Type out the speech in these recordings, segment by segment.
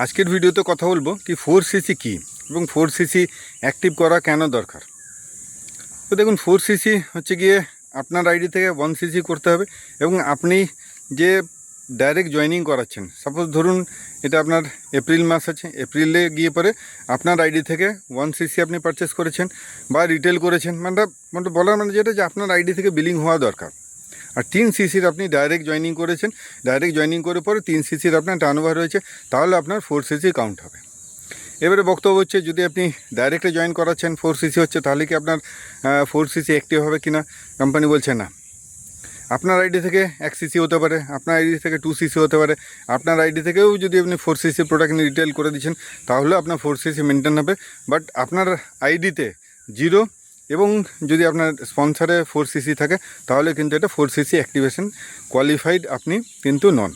আজকের ভিডিওতে কথা বলবো কি 4cc কি এবং 4cc অ্যাক্টিভ করা কেন দরকার। তো দেখুন 4cc হচ্ছে গিয়ে আপনার আইডি থেকে 1cc করতে হবে এবং আপনি যে ডাইরেক্ট জয়েনিং করাচ্ছেন, সাপোজ ধরুন এটা আপনার এপ্রিল মাস আছে, এপ্রিলে গিয়ে পরে আপনার আইডি থেকে 1cc আপনি পারচেস করেছেন বা রিটেল করেছেন, মানে বলার মানে যেটা যে আপনার আইডি থেকে বিলিং হওয়া দরকার। আর 3cc আপনি ডাইরেক্ট জয়েনিং করেছেন, ডাইরেক্ট জয়েনিং করে পরে 3cc আপনার টার্নওভার হয়েছে, তাহলে আপনার 4cc কাউন্ট হবে। এবারে বক্তব্য হচ্ছে যদি আপনি ডাইরেক্টে জয়েন করাচ্ছেন 4cc হচ্ছে, তাহলে কি আপনার 4cc অ্যাক্টিভ হবে কি না? কোম্পানি বলছে না। আপনার আইডি থেকে 1cc হতে পারে, আপনার আইডি থেকে 2cc হতে পারে, আপনার আইডি থেকেও যদি আপনি 4cc প্রোডাক্ট নিয়ে রিটেল করে দিচ্ছেন তাহলে আপনার 4cc মেনটেন হবে। বাট আপনার আইডিতে 0 এবং যদি আপনার স্পন্সারে 4cc থাকে তাহলে কিন্তু এটা 4cc অ্যাক্টিভেশন কোয়ালিফাইড আপনি কিন্তু নন।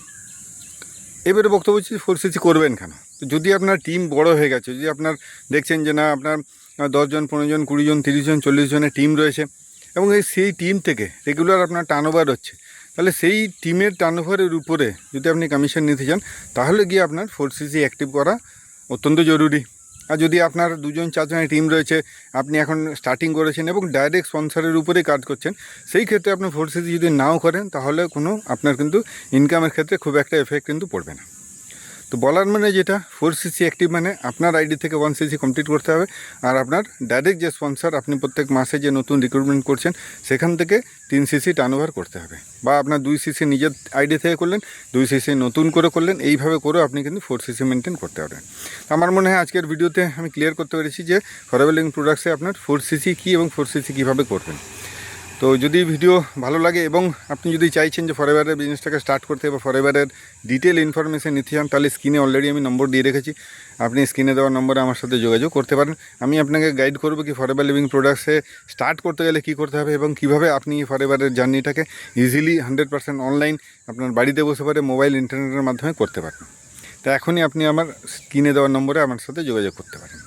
এবারে বক্তব্য হচ্ছে 4cc করবেন কেন? যদি আপনার টিম বড় হয়ে গেছে, যদি আপনার দেখছেন যে না আপনার 10 জন 15 জন 20 জন 30 জন 40 জনের টিম রয়েছে এবং সেই টিম থেকে রেগুলার আপনার টার্নওভার হচ্ছে, তাহলে সেই টিমের টার্নওভারের উপরে যদি আপনি কমিশন নিতে চান তাহলে গিয়ে আপনার 4cc অ্যাক্টিভ করা অত্যন্ত জরুরি। আর যদি আপনার 2 জন 4 জনের টিম রয়েছে, আপনি এখন স্টার্টিং করেছেন এবং ডাইরেক্ট স্পন্সরের উপরেই কাজ করছেন, সেই ক্ষেত্রে আপনি 4cc যদি নাও করেন তাহলে কোনো আপনার কিন্তু ইনকামের ক্ষেত্রে খুব একটা এফেক্ট কিন্তু পড়বে না। তো বলার মানে যেটা 4cc অ্যাক্টিভ মানে আপনার আইডি থেকে 1cc কমপ্লিট করতে হবে, আর আপনার ডাইরেক্ট যে স্পন্সর আপনি প্রত্যেক মাসে যে নতুন রিক্রুটমেন্ট করছেন সেখান থেকে 3cc টার্নওভার করতে হবে, বা আপনার 2cc নিজের আইডি থেকে করলেন, 2cc নতুন করে করলেন, এইভাবে করেও আপনি কিন্তু 4cc মেনটেন করতে পারবেন। আমার মনে হয় আজকের ভিডিওতে আমি ক্লিয়ার করতে পেরেছি যে ফরএভার লিভিং প্রোডাক্টসে আপনার 4cc কী এবং 4cc কীভাবে করবেন। তো যদি ভিডিও ভালো লাগে এবং আপনি যদি চাইছেন যে ফরএভারের বিজনেসটাকে স্টার্ট করতে বা ফরএভারের ডিটেল ইনফরমেশন নিতে চান, তাহলে স্ক্রিনে অলরেডি আমি নম্বর দিয়ে রেখেছি, আপনি স্ক্রিনে দেওয়া নম্বরে আমার সাথে যোগাযোগ করতে পারেন। আমি আপনাকে গাইড করবো কি ফরএভার লিভিং প্রোডাক্টসে স্টার্ট করতে গেলে কী করতে হবে এবং কীভাবে আপনি ফরএভারের জার্নিটাকে ইজিলি 100% অনলাইন আপনার বাড়িতে বসে পারে মোবাইল ইন্টারনেটের মাধ্যমে করতে পারেন। তা এখনই আপনি আমার স্ক্রিনে দেওয়ার নম্বরে আমার সাথে যোগাযোগ করতে পারেন।